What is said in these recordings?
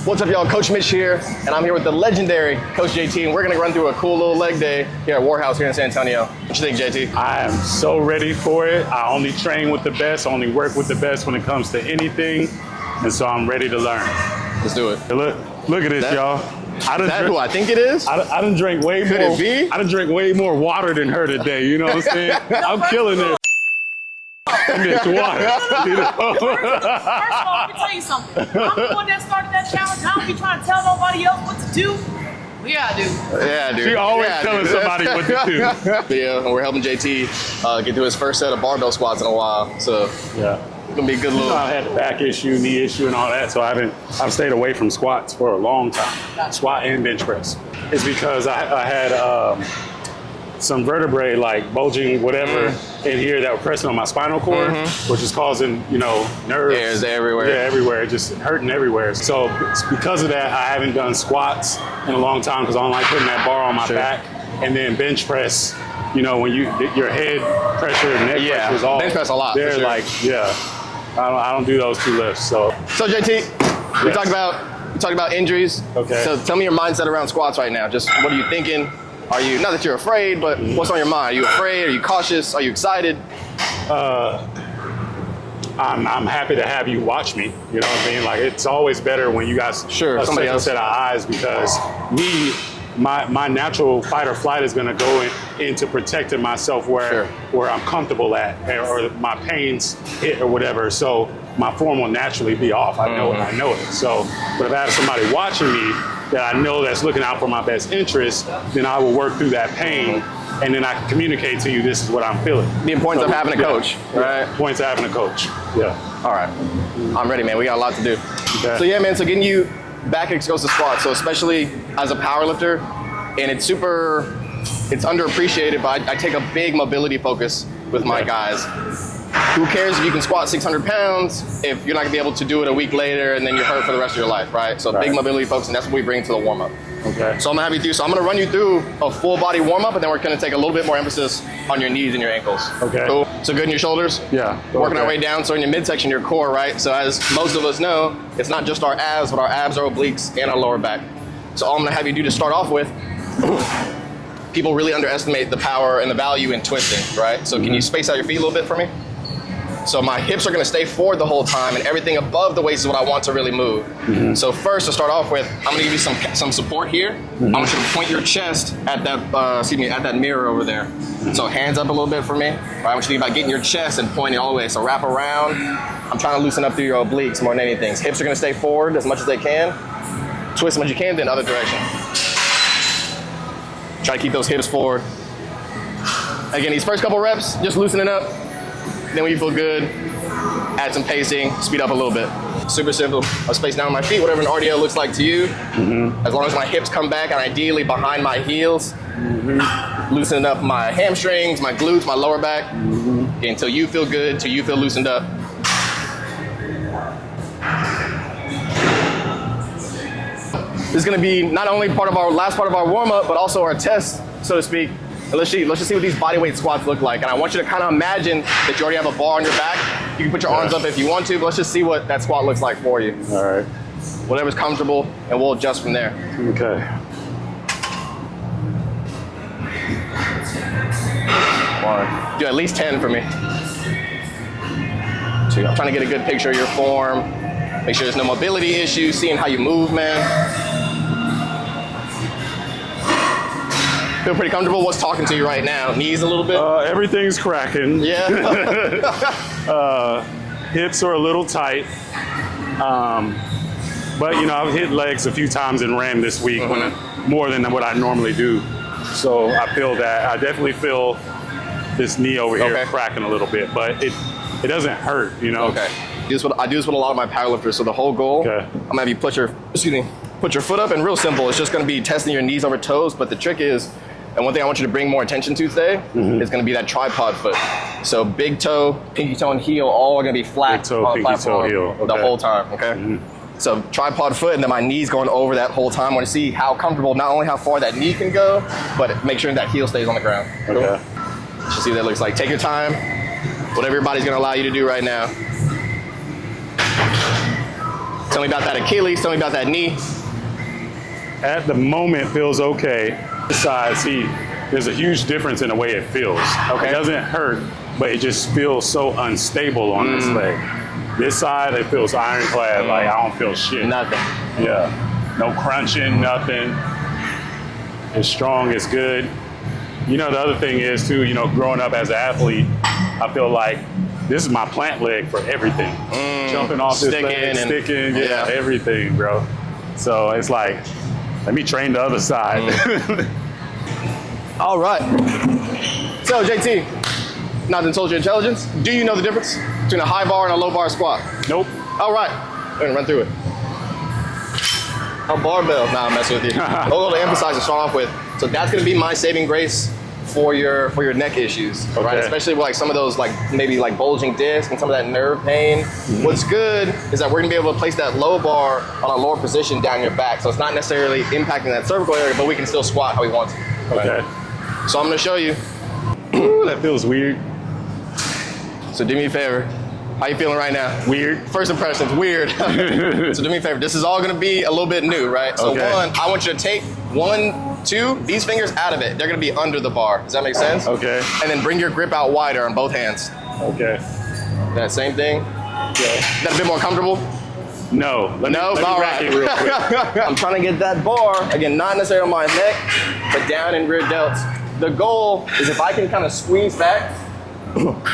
What's up, y'all? Coach Mitch here, and I'm here with the legendary Coach JT, and we're gonna run through a cool little leg day here at Warhouse here in San Antonio. What you think, JT? I am so ready for it. I only train with the best, only work with the best when it comes to anything, and so I'm ready to learn. Let's do it. Look at this, y'all. Is that who I think it is? I done drank way Could more. it be? I done drank way more water than her today. You know what I'm saying? I'm killing it. It's water. You know? First of all, let me tell you something. I'm the one that started that challenge. I don't be trying to tell nobody else what to do. We gotta do. Yeah, dude. She always telling somebody what to do. Yeah, and we're helping JT get through his first set of barbell squats in a while. So Yeah. it's gonna be a good little. I had the back issue, knee issue, and all that, so I've stayed away from squats for a long time. Squat and bench press. It's because I had some vertebrae like bulging, whatever, in here that were pressing on my spinal cord, which is causing, nerves. Hairs everywhere. Yeah, everywhere, just hurting everywhere. So because of that, I haven't done squats in a long time because I don't like putting that bar on my back. And then bench press, when your head pressure and neck pressure is all. Bench press a lot. They're for sure. like, I don't do those two lifts. So JT, we talked about injuries. Okay. So tell me your mindset around squats right now. Just what are you thinking? Are you, not that you're afraid, but what's on your mind? Are you afraid? Are you cautious? Are you excited? I'm happy to have you watch me. You know what I mean? Like, it's always better when you guys somebody else set of eyes, because my natural fight or flight is going to go into protecting myself where I'm comfortable at, or my pains hit or whatever. So my form will naturally be off. I know it. So, but if I have somebody watching me that I know that's looking out for my best interest, then I will work through that pain, and then I can communicate to you, this is what I'm feeling. The importance of having a coach, right? Points of having a coach, yeah. All right, I'm ready, man. We got a lot to do. Okay. So yeah, man, so getting you back exposed to squats, so especially as a power lifter, and it's underappreciated, but I take a big mobility focus with my guys. Who cares if you can squat 600 pounds if you're not gonna be able to do it a week later and then you're hurt for the rest of your life, right? So big mobility focus, and that's what we bring to the warm-up. Okay. So I'm gonna have you do, so I'm gonna run you through a full body warm-up, and then we're gonna take a little bit more emphasis on your knees and your ankles. Okay. Cool. So good in your shoulders? Yeah. Working our way down, so in your midsection, your core, right? So as most of us know, it's not just our abs, but our abs, our obliques, and our lower back. So all I'm gonna have you do to start off with, people really underestimate the power and the value in twisting, right? So can you space out your feet a little bit for me? So my hips are gonna stay forward the whole time, and everything above the waist is what I want to really move. So first, to start off with, I'm gonna give you some support here. I want you to point your chest at that, at that mirror over there. So hands up a little bit for me. All right, I want you to think about getting your chest and pointing all the way. So wrap around. I'm trying to loosen up through your obliques more than anything. Hips are gonna stay forward as much as they can. Twist as much as you can, then other direction. Try to keep those hips forward. Again, these first couple reps, just loosening up. Then when you feel good, add some pacing, speed up a little bit. Super simple. I'll space down my feet, whatever an RDO looks like to you. As long as my hips come back, and ideally behind my heels. Loosening up my hamstrings, my glutes, my lower back. Until you feel good, until you feel loosened up. This is gonna be not only last part of our warm-up, but also our test, so to speak. Let's just see what these bodyweight squats look like. And I want you to kind of imagine that you already have a bar on your back. You can put your arms up if you want to, but let's just see what that squat looks like for you. All right. Whatever's comfortable, and we'll adjust from there. Okay. One. Do at least 10 for me. Two. I'm trying to get a good picture of your form. Make sure there's no mobility issues, seeing how you move, man. Feel pretty comfortable? What's talking to you right now? Knees a little bit? Everything's cracking. Yeah. Hips are a little tight. But I've hit legs a few times and ran this week more than what I normally do. So I feel that. I definitely feel this knee over here cracking a little bit, but it doesn't hurt, Okay. I do this with a lot of my powerlifters. So the whole goal, I'm gonna have you put your foot up, and real simple. It's just gonna be testing your knees over toes, but the trick is, and one thing I want you to bring more attention to today is going to be that tripod foot. So big toe, pinky toe, and heel all are going to be flat big toe, on the pinky toe, platform heel. the whole time, okay? So tripod foot, and then my knees going over that whole time. I want to see how comfortable, not only how far that knee can go, but make sure that heel stays on the ground. Okay. Cool? Just see what that looks like. Take your time, whatever your body's going to allow you to do right now. Tell me about that Achilles, tell me about that knee. At the moment, feels okay. This side, see, there's a huge difference in the way it feels. Okay. It doesn't hurt, but it just feels so unstable on this leg. This side, it feels ironclad, like I don't feel shit. Nothing. Yeah, no crunching, nothing. It's strong, it's good. You know, the other thing is too, you know, growing up as an athlete, I feel like this is my plant leg for everything. Jumping off this leg, sticking, yeah, everything, bro. So it's like, let me train the other side. All right. So JT, not to insult your intelligence, do you know the difference between a high bar and a low bar squat? Nope. All right, we're gonna run through it. A barbell, nah, I'm messing with you. I'll to emphasize to start off with. So that's gonna be my saving grace for your neck issues, right? Especially with like some of those like maybe like bulging disc and some of that nerve pain. What's good is that we're gonna be able to place that low bar on a lower position down your back. So it's not necessarily impacting that cervical area, but we can still squat how we want to. Right? Okay. So I'm gonna show you. Ooh, that feels weird. So do me a favor. How you feeling right now? Weird. First impressions, weird. So do me a favor. This is all gonna be a little bit new, right? So one, I want you to take 1, 2, these fingers out of it. They're gonna be under the bar. Does that make sense? Okay. And then bring your grip out wider on both hands. Okay. That same thing. Okay. That a bit more comfortable? No. Let me all rack right. it real quick. I'm trying to get that bar, again, not necessarily on my neck, but down in rear delts. The goal is if I can kind of squeeze back.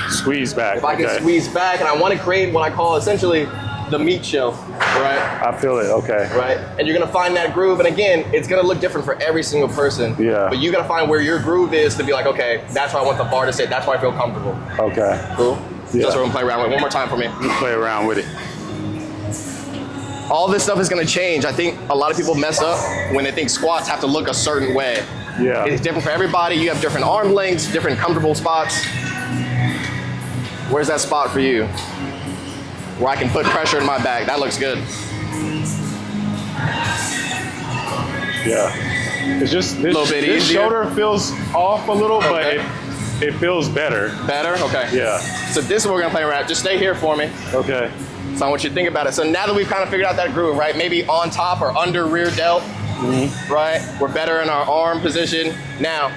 Squeeze back. If I can squeeze back, and I want to create what I call essentially the meat shelf, right? I feel it, okay. Right, and you're gonna find that groove, and again, it's gonna look different for every single person. Yeah. But you gotta find where your groove is to be like, okay, that's where I want the bar to sit, that's where I feel comfortable. Okay. Cool? Yeah. That's what we're gonna play around with. One more time for me. Play around with it. All this stuff is gonna change. I think a lot of people mess up when they think squats have to look a certain way. Yeah. It's different for everybody. You have different arm lengths, different comfortable spots. Where's that spot for you? Where I can put pressure in my back. That looks good. Yeah. It's just this, this shoulder feels off a little, but it feels better. Better? Okay. Yeah. So this is what we're gonna play around. Just stay here for me. Okay. So I want you to think about it. So now that we've kind of figured out that groove, right? Maybe on top or under rear delt, right? We're better in our arm position. Now,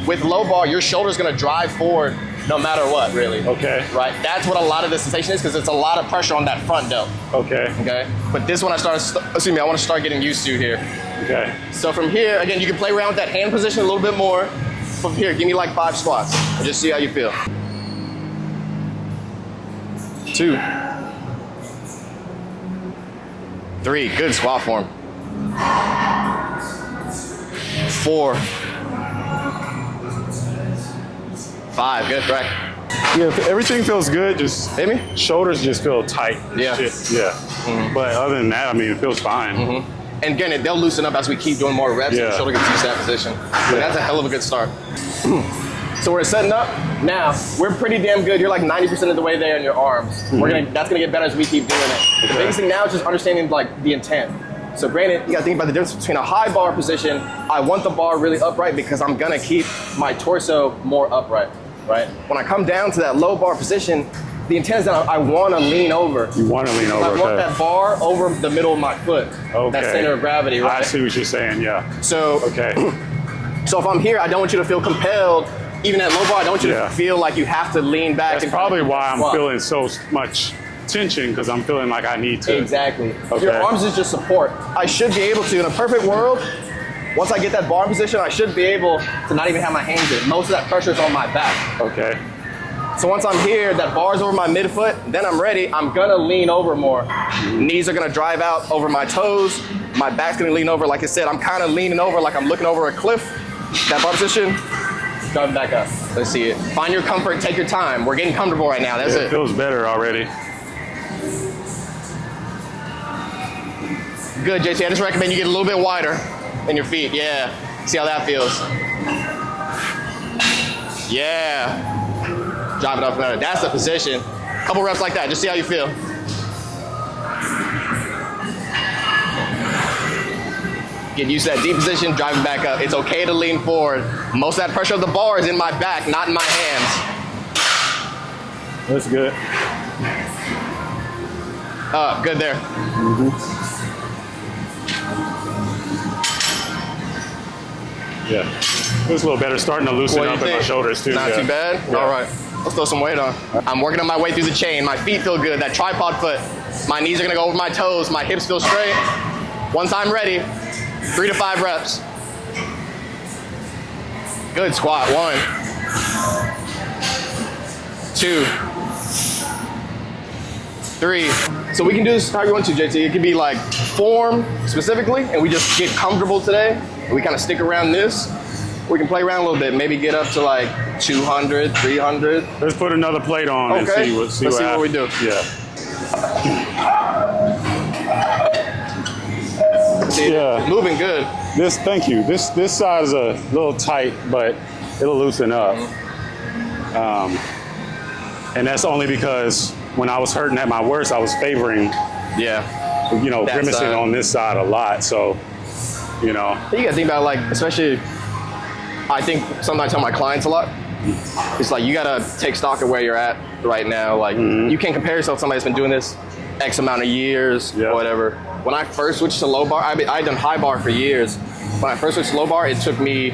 with low bar, your shoulder's gonna drive forward no matter what, really. Okay. Right? That's what a lot of the sensation is because it's a lot of pressure on that front delt. Okay. Okay? But this one I want to start getting used to here. Okay. So from here, again, you can play around with that hand position a little bit more. From here, give me like 5 squats and just see how you feel. 2. 3, good squat form. 4. 5, good, correct. Yeah, everything feels good. Just hit me. Shoulders just feel tight. Yeah. Shit. Yeah. But other than that, I mean, it feels fine. And again, they'll loosen up as we keep doing more reps. And the shoulder gets used to that position. But that's a hell of a good start. So we're setting up. Now, we're pretty damn good. You're like 90% of the way there in your arms. That's gonna get better as we keep doing it. The biggest thing now is just understanding like the intent. So granted, you gotta think about the difference between a high bar position. I want the bar really upright because I'm gonna keep my torso more upright, right? When I come down to that low bar position, the intent is that I wanna lean over. You wanna lean over, I want that bar over the middle of my foot. That center of gravity, right? I see what you're saying, yeah. So, so if I'm here, I don't want you to feel compelled. Even at low bar, I don't want you to feel like you have to lean back. That's probably why I'm feeling so much tension, because I'm feeling like I need to. Exactly. Your arms is just support. I should be able to, in a perfect world, once I get that bar position, I should be able to not even have my hands in. Most of that pressure is on my back. Okay. So once I'm here, that bar's over my midfoot, then I'm ready, I'm gonna lean over more. Knees are gonna drive out over my toes. My back's gonna lean over. Like I said, I'm kind of leaning over like I'm looking over a cliff. That bar position, drive back up. Let's see it. Find your comfort, take your time. We're getting comfortable right now, that's it. It feels better already. Good, JT, I just recommend you get a little bit wider in your feet, yeah. See how that feels. Yeah. Drive it up better. That's the position. Couple reps like that, just see how you feel. Get used to that deep position, drive it back up. It's okay to lean forward. Most of that pressure of the bar is in my back, not in my hands. That's good. Good there. Yeah. It was a little better, starting to loosen up in my shoulders too. Not too bad? Yeah. All right. Let's throw some weight on. I'm working on my way through the chain. My feet feel good. That tripod foot. My knees are gonna go over my toes. My hips feel straight. Once I'm ready, 3 to 5 reps. Good squat. 1, 2, 3. So we can do this how you want to, JT. It could be like form specifically, and we just get comfortable today. And we kind of stick around this. We can play around a little bit. Maybe get up to like 200, 300. Let's put another plate on and see Let's see what we do. Yeah. See, Yeah. moving good. Thank you. This side is a little tight, but it'll loosen up. And that's only because when I was hurting at my worst, I was favoring, Yeah. grimacing on this side a lot. So, You gotta think about, like, especially, I think sometimes I tell my clients a lot, it's like you gotta take stock of where you're at right now. Like, you can't compare yourself to somebody that's been doing this X amount of years or whatever. When I first switched to low bar, I'd done high bar for years. When I first switched to low bar, it took me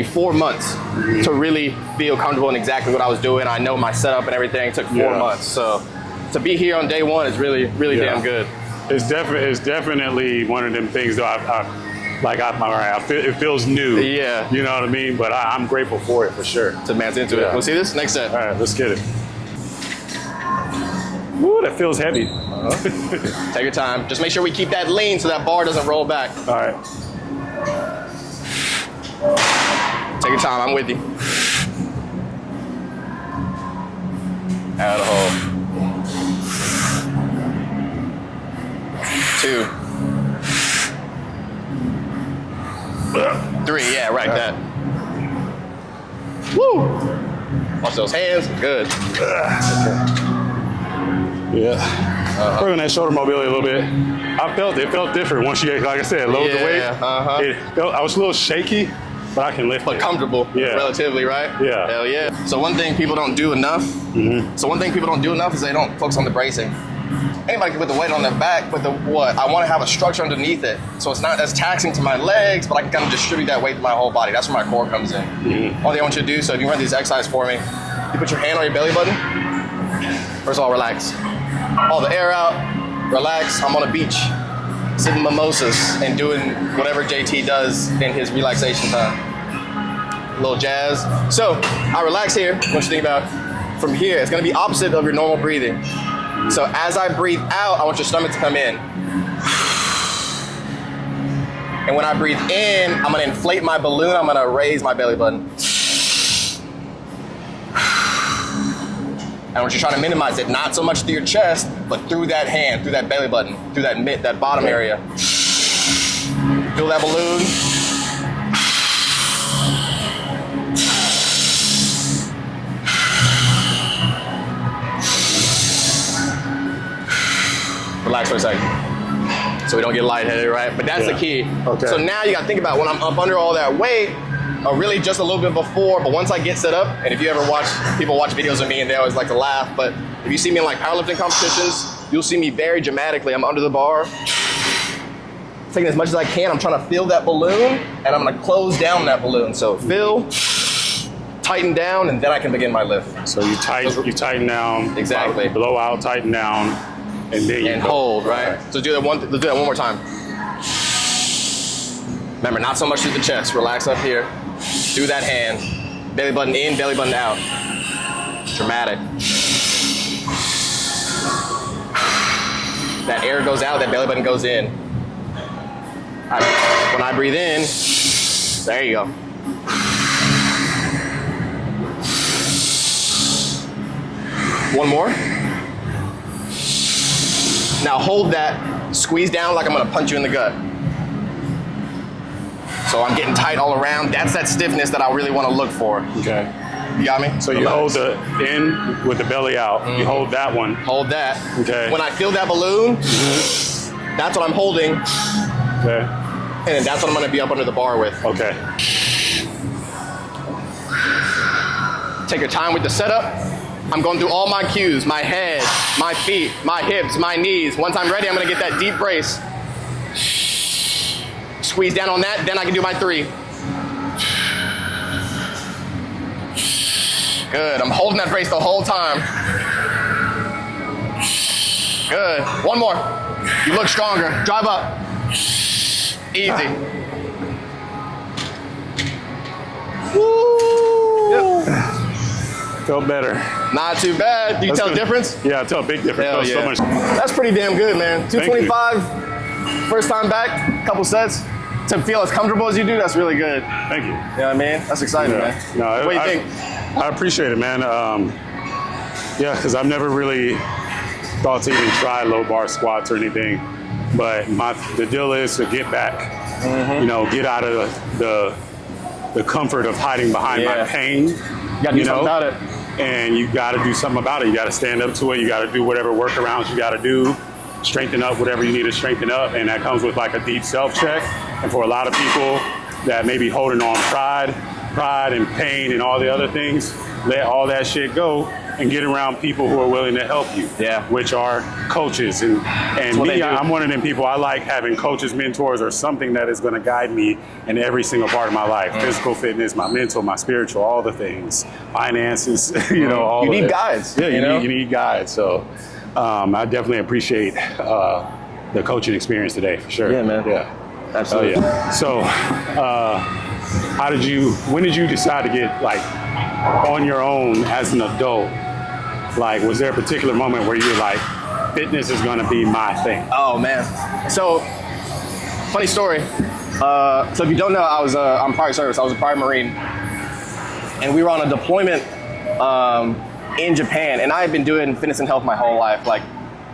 4 months to really feel comfortable in exactly what I was doing. I know my setup and everything. It took 4 months. So to be here on day 1 is really, really damn good. It's definitely one of them things that it feels new. Yeah. You know what I mean? But I'm grateful for it for sure. To man's into it. We'll see this next set. All right, let's get it. Woo, that feels heavy. Take your time. Just make sure we keep that lean so that bar doesn't roll back. All right. Take your time. I'm with you. Out of the hole. 2, 3. Yeah, right. That. Woo! Watch those hands. Good. Yeah. Working that shoulder mobility a little bit. It felt different once you, like I said, load the weight. I was a little shaky, but I can lift But it. comfortable, relatively, right? Yeah. Hell yeah. So one thing people don't do enough. So one thing people don't do enough is they don't focus on the bracing. Anybody can put the weight on their back, but I want to have a structure underneath it. So it's not as taxing to my legs, but I can kind of distribute that weight to my whole body. That's where my core comes in. All thing I want you to do, so if you run these exercises for me, you put your hand on your belly button. First of all, relax. All the air out, relax. I'm on a beach, sipping mimosas and doing whatever JT does in his relaxation time. A little jazz. So I relax here. What you think about from here? It's gonna be opposite of your normal breathing. So as I breathe out, I want your stomach to come in. And when I breathe in, I'm gonna inflate my balloon, I'm gonna raise my belly button. And I want you to try to minimize it, not so much through your chest, but through that hand, through that belly button, through that bottom area. Feel that balloon. Relax for a second. So we don't get lightheaded, right? But that's the key. Okay. So now you gotta think about when I'm up under all that weight, or really just a little bit before, but once I get set up, and if you ever people watch videos of me and they always like to laugh, but if you see me in like powerlifting competitions, you'll see me very dramatically. I'm under the bar, taking as much as I can. I'm trying to fill that balloon, and I'm gonna close down that balloon. So fill, tighten down, and then I can begin my lift. So you tighten down. Exactly. Blow out, tighten down, and then you hold, right? So let's do that one more time. Remember, not so much through the chest. Relax up here. Through that hand. Belly button in, belly button out. Dramatic. That air goes out, that belly button goes in. When I breathe in, there you go. One more. Now hold that, squeeze down like I'm gonna punch you in the gut. So I'm getting tight all around. That's that stiffness that I really wanna look for. Okay. You got me? So you hold the in with the belly out. You hold that one. Hold that. Okay. When I feel that balloon, that's what I'm holding. Okay. And then that's what I'm gonna be up under the bar with. Okay. Take your time with the setup. I'm going through all my cues, my head, my feet, my hips, my knees. Once I'm ready, I'm gonna get that deep brace. Squeeze down on that, then I can do my 3. Good, I'm holding that brace the whole time. Good, one more. You look stronger, drive up. Easy. Yep. Felt better. Not too bad. Do you tell a difference? Yeah, I tell a big difference. Hell Felt yeah. so much. That's pretty damn good, man. 225, first time back, couple sets. To feel as comfortable as you do, that's really good. Thank you. You know what I mean? That's exciting, man. No, What do you think? I appreciate it, man. Yeah, because I've never really thought to even try low bar squats or anything. But the deal is to get back, you know, get out of the comfort of hiding behind my pain. You gotta do something about it. And you gotta do something about it. You gotta stand up to it. You gotta do whatever workarounds you gotta do. Strengthen up whatever you need to strengthen up. And that comes with like a deep self-check. And for a lot of people that may be holding on pride and pain and all the other things, let all that shit go and get around people who are willing to help you. Yeah. Which are coaches. And me, I'm one of them people. I like having coaches, mentors, or something that is going to guide me in every single part of my life. Physical fitness, my mental, my spiritual, all the things. Finances, you know, all You of need it. guides. Yeah, you know? you need guides. So I definitely appreciate the coaching experience today, for sure. Yeah, man. Yeah. Absolutely. Oh, yeah. So, when did you decide to get like on your own as an adult? Like, was there a particular moment where you were like, fitness is gonna be my thing? Oh man. So, funny story. So if you don't know, I'm prior service. I was a prior Marine, and we were on a deployment in Japan, and I had been doing fitness and health my whole life. Like,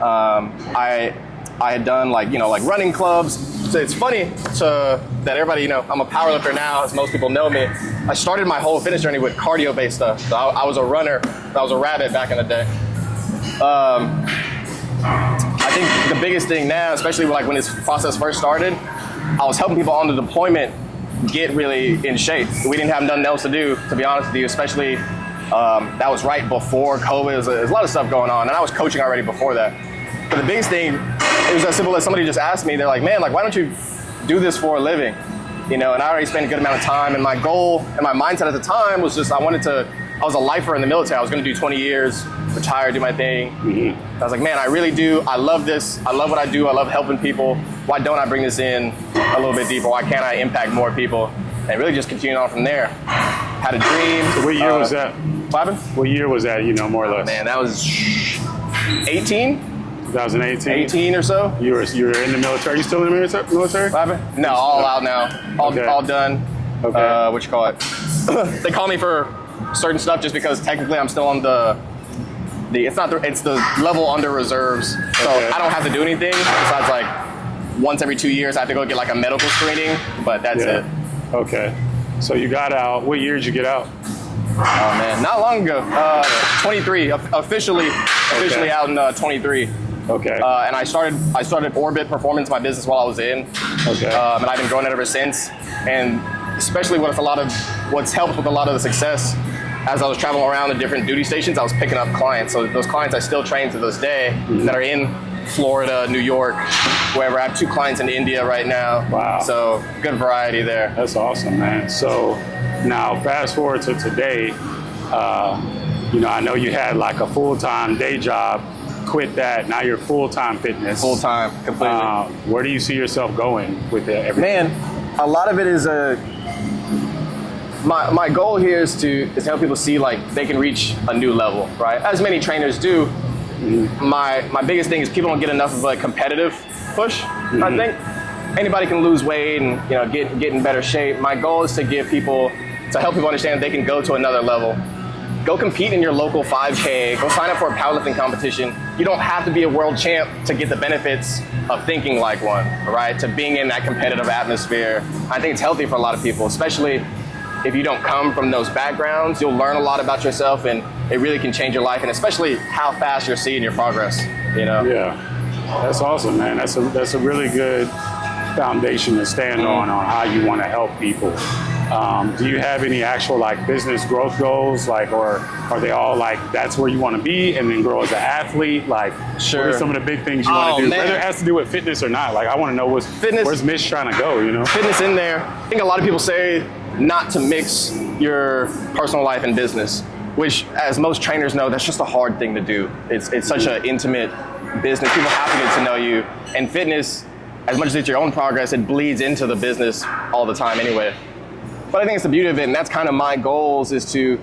I had done like running clubs. So it's funny that everybody, I'm a powerlifter now, as most people know me. I started my whole fitness journey with cardio-based stuff. So I was a runner. I was a rabbit back in the day. I think the biggest thing now, especially like when this process first started, I was helping people on the deployment get really in shape. We didn't have nothing else to do, to be honest with you, especially that was right before COVID. There's a lot of stuff going on, and I was coaching already before that. But the biggest thing, it was as simple as somebody just asked me, they're like, man, like, why don't you do this for a living? And I already spent a good amount of time, and my goal and my mindset at the time was just, I was a lifer in the military. I was gonna do 20 years, retire, do my thing. I was like, man, I really do. I love this. I love what I do. I love helping people. Why don't I bring this in a little bit deeper? Why can't I impact more people? And really just continued on from there. Had a dream. So what year was that? What year was that, more or less? Man, that was 18? 2018? 18 or so. You were in the military. Are you still in the military? No, all out now. All done. Okay. What you call it? They call me for certain stuff just because technically I'm still on it's the level under reserves. So Okay. I don't have to do anything besides like once every 2 years I have to go get like a medical screening, but that's it. Okay. So you got out. What year did you get out? Oh man, not long ago. 23, officially out in 23. Okay. And I started Orbit Performance, my business, while I was in. Okay. And I've been growing it ever since. And especially what's helped with a lot of the success, as I was traveling around the different duty stations, I was picking up clients. So those clients I still train to this day that are in Florida, New York, wherever. I have 2 clients in India right now. Wow. So good variety there. That's awesome, man. So now fast forward to today, I know you had like a full-time day job, quit that, now you're full-time fitness. Full-time, completely. Where do you see yourself going with everything? Man, a lot of it is my goal here is to help people see like they can reach a new level, right? As many trainers do. My biggest thing is people don't get enough of a competitive push. I think anybody can lose weight and get in better shape. My goal is to help people understand they can go to another level. Go compete in your local 5K. Go sign up for a powerlifting competition. You don't have to be a world champ to get the benefits of thinking like one, right? To being in that competitive atmosphere. I think it's healthy for a lot of people, especially if you don't come from those backgrounds. You'll learn a lot about yourself, and it really can change your life, and especially how fast you're seeing your progress. Yeah, that's awesome, man. That's a really good foundation to stand on how you want to help people. Do you have any actual like business growth goals, like, or are they all like that's where you want to be and then grow as an athlete? Like, Sure. what are some of the big things you want to do, man. whether it has to do with fitness or not? Like, I want to know where's Mitch trying to go, you know? Fitness in there. I think a lot of people say not to mix your personal life and business, which, as most trainers know, that's just a hard thing to do. It's such an intimate business. People have to get to know you. And fitness, as much as it's your own progress, it bleeds into the business all the time anyway. But I think it's the beauty of it, and that's kind of my goals is to,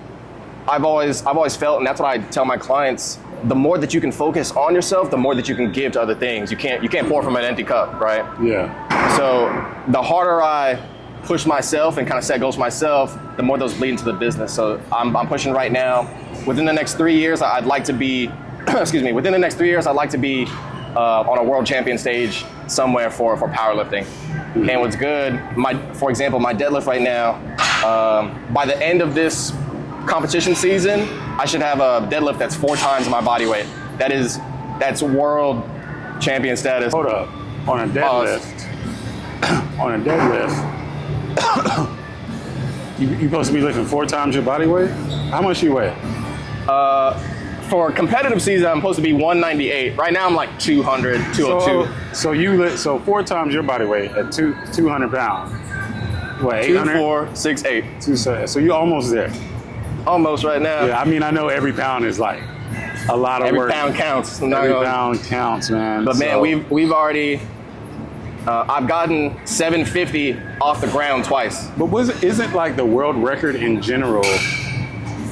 I've always felt, and that's what I tell my clients, the more that you can focus on yourself, the more that you can give to other things. You can't pour from an empty cup, right? Yeah. So the harder I push myself and kind of set goals for myself, the more those bleed into the business. So I'm pushing right now. Within the next 3 years, I'd like to be, within the next 3 years, I'd like to be on a world champion stage somewhere for powerlifting. And what's good, for example, my deadlift right now, by the end of this competition season, I should have a deadlift that's 4 times my body weight. That's world champion status. Hold up. On a deadlift, you're supposed to be lifting 4 times your body weight? How much you weigh? For competitive season, I'm supposed to be 198. Right now, I'm like 200, 202. So 4 times your body weight at 200 pounds. What, 800? 2, 4, 6, 8. So you're almost there. Almost right now. Yeah, I mean, I know every pound is like a lot of work. Every pound counts. Every pound counts, man. But man, we've already, I've gotten 750 off the ground twice. But isn't like the world record in general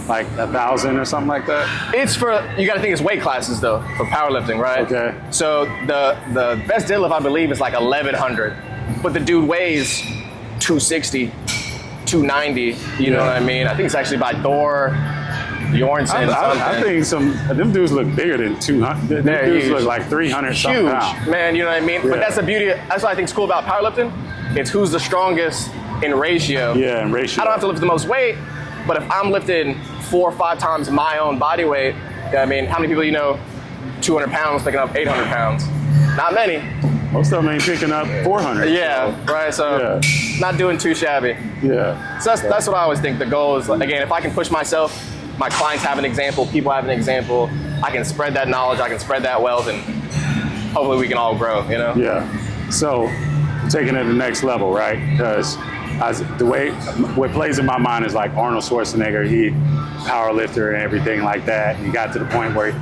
like 1,000 or something like that? It's for, you got to think it's weight classes though, for powerlifting, right? Okay. So the best deadlift I believe is like 1,100, but the dude weighs 260, 290. You know what I mean? I think it's actually by Thor Bjornsson. I think them dudes look bigger than 200. Them dudes look like 300 something pounds. Man, you know what I mean? Yeah. But that's the beauty. That's what I think is cool about powerlifting. It's who's the strongest in ratio. Yeah, in ratio. I don't have to lift the most weight, but if I'm lifting 4 or 5 times my own body weight, I mean, how many people 200 pounds picking up 800 pounds? Not many. Most of them ain't picking up 400. Yeah, right. So not doing too shabby. Yeah. So that's what I always think. The goal is, again, if I can push myself, my clients have an example, people have an example, I can spread that knowledge, I can spread that wealth, and hopefully we can all grow, you know? Yeah. So taking it to the next level, right? Because what plays in my mind is like Arnold Schwarzenegger, he power lifter and everything like that. And he got to the point where, he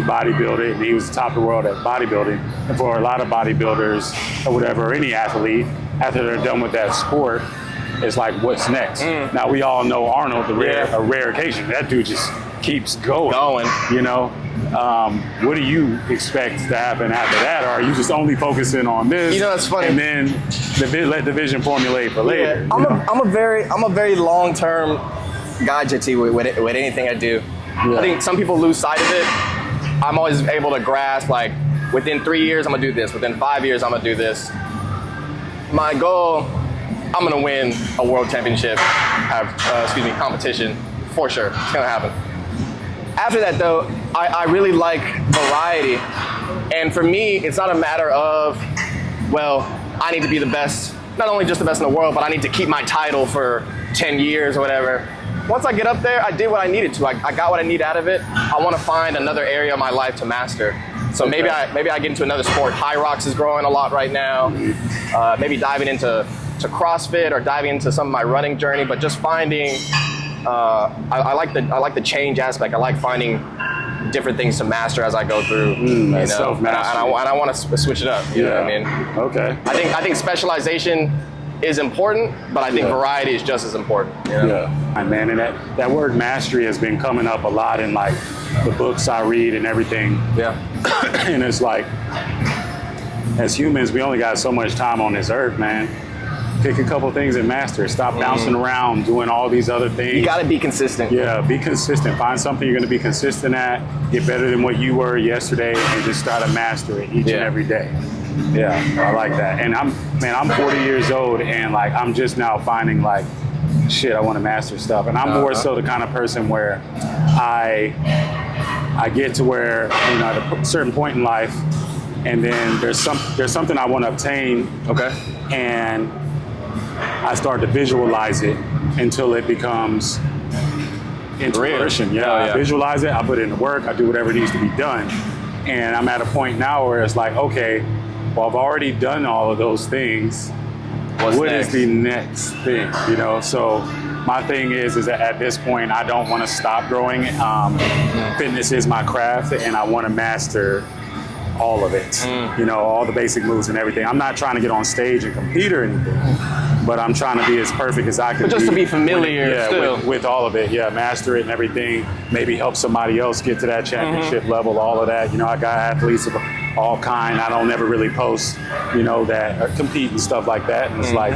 bodybuilded and he was the top of the world at bodybuilding. And for a lot of bodybuilders or whatever, or any athlete, after they're done with that sport, it's like, what's next? Now we all know Arnold, a rare occasion. That dude just keeps going. You know, what do you expect to happen after that? Or are you just only focusing on this? You know, it's funny. And then let the vision formulate for later. Yeah. I'm a very long-term guy, JT, with anything I do. Yeah. I think some people lose sight of it. I'm always able to grasp, like, within 3 years, I'm gonna do this. Within 5 years, I'm gonna do this. My goal, I'm gonna win a world championship, competition, for sure. It's gonna happen. After that though, I really like variety. And for me, it's not a matter of, well, I need to be the best, not only just the best in the world, but I need to keep my title for 10 years or whatever. Once I get up there, I did what I needed to. I got what I need out of it. I wanna find another area of my life to master. So maybe I get into another sport. High rocks is growing a lot right now. Maybe diving into CrossFit or diving into some of my running journey, but just finding, I like the change aspect. I like finding different things to master as I go through, and I want to switch it up. You know what I mean? Okay. I think specialization is important, but I think variety is just as important. You know? Yeah, man, and that word mastery has been coming up a lot in like the books I read and everything. Yeah. And it's like, as humans, we only got so much time on this earth, man. Pick a couple things and master it. Stop bouncing around doing all these other things. You got to be consistent. Yeah, be consistent. Find something you're going to be consistent at. Get better than what you were yesterday, and just try to master it each and every day. Yeah, I like that. And I'm 40 years old, and like I'm just now finding like, shit, I want to master stuff. And I'm more so the kind of person where I get to where, at a certain point in life, and then there's something I want to obtain. Okay. And I start to visualize it until it becomes into fruition. Yeah, I visualize it, I put it in the work, I do whatever needs to be done. And I'm at a point now where it's like, okay, well, I've already done all of those things. What is the next thing, you know? So my thing is that at this point, I don't want to stop growing. Fitness is my craft, and I want to master all of it, you know, all the basic moves and everything. I'm not trying to get on stage and compete or anything, but I'm trying to be as perfect as I can but just to be familiar with all of it. Yeah, master it and everything. Maybe help somebody else get to that championship level, all of that. You know, I got athletes of all kind. I don't ever really post, you know, that compete and stuff like that. And it's like,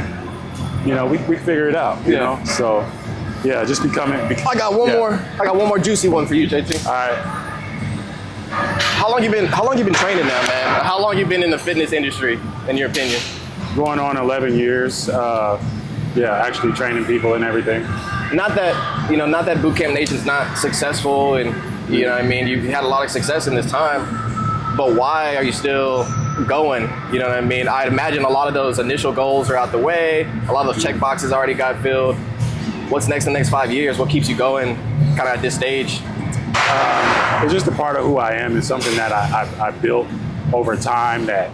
you know, we figure it out, you know? So, yeah, just becoming. I got one more juicy one for you, JT. All right. How long you been training now, man? How long you been in the fitness industry, in your opinion? Going on 11 years. Actually training people and everything. Not that Boot Camp Nation's not successful, and you know what I mean, you've had a lot of success in this time, but why are you still going? You know what I mean? I'd imagine a lot of those initial goals are out the way. A lot of those check boxes already got filled. What's next in the next 5 years? What keeps you going kind of at this stage? It's just a part of who I am. It's something that I built over time, that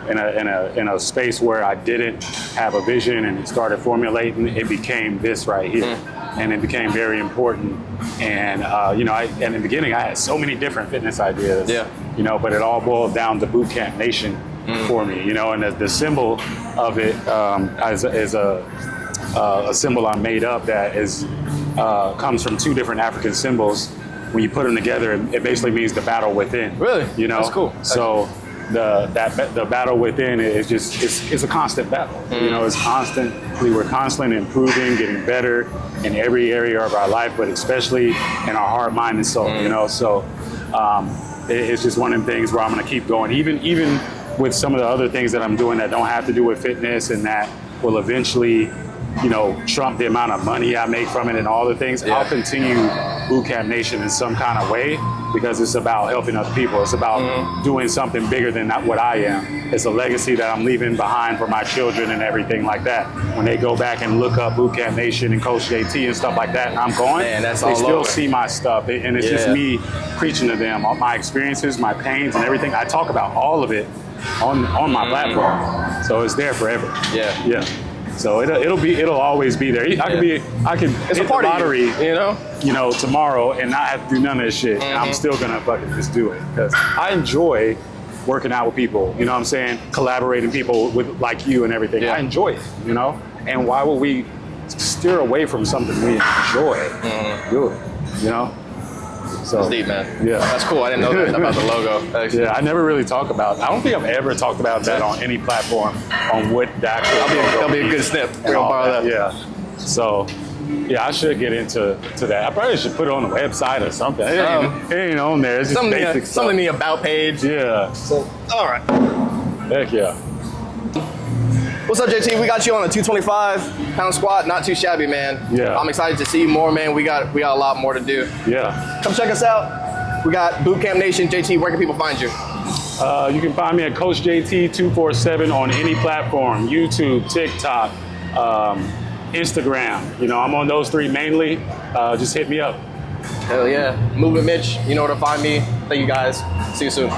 in a space where I didn't have a vision and it started formulating, it became this right here. And it became very important. And, you know, in the beginning, I had so many different fitness ideas, you know, but it all boiled down to Boot Camp Nation for me, you know, and the symbol of it is a symbol I made up that comes from two different African symbols. When you put them together, it basically means the battle within. Really? You know? That's cool. So the battle within is just, it's a constant battle. You know, we're constantly improving, getting better in every area of our life, but especially in our heart, mind, and soul, you know? So it's just one of them things where I'm gonna keep going, even with some of the other things that I'm doing that don't have to do with fitness and that will eventually, you know, trump the amount of money I make from it and all the things. I'll continue Boot Camp Nation in some kind of way, because it's about helping other people. It's about doing something bigger than what I am. It's a legacy that I'm leaving behind for my children and everything like that. When they go back and look up Boot Camp Nation and Coach JT and stuff like that, and I'm going, they still see my stuff. And it's just me preaching to them all my experiences, my pains and everything. I talk about all of it on my platform. So it's there forever. Yeah. So it'll always be there. I could hit the lottery, you know, tomorrow and not have to do none of this shit. And I'm still gonna fucking just do it, because I enjoy working out with people. You know what I'm saying? Collaborating people with like you and everything. I enjoy it, you know. And why would we steer away from something we enjoy? Do it, you know. So that's deep, man. Yeah, that's cool. I didn't know that about the logo. Actually. Yeah, I never really talk about. I don't think I've ever talked about that on any platform. On what the actual. That'll be a good snip. We're gonna borrow that. Yeah. So, yeah, I should get into that. I probably should put it on the website or something. It ain't on there. It's just basic stuff. Something in the about page. Yeah. So, all right. Heck yeah. What's up, JT? We got you on a 225-pound squat. Not too shabby, man. Yeah. I'm excited to see you more, man. We got a lot more to do. Yeah. Come check us out. We got Boot Camp Nation. JT, where can people find you? You can find me at Coach JT 247 on any platform: YouTube, TikTok, Instagram. You know, I'm on those three mainly. Just hit me up. Hell yeah. Movement Mitch. You know where to find me. Thank you guys. See you soon.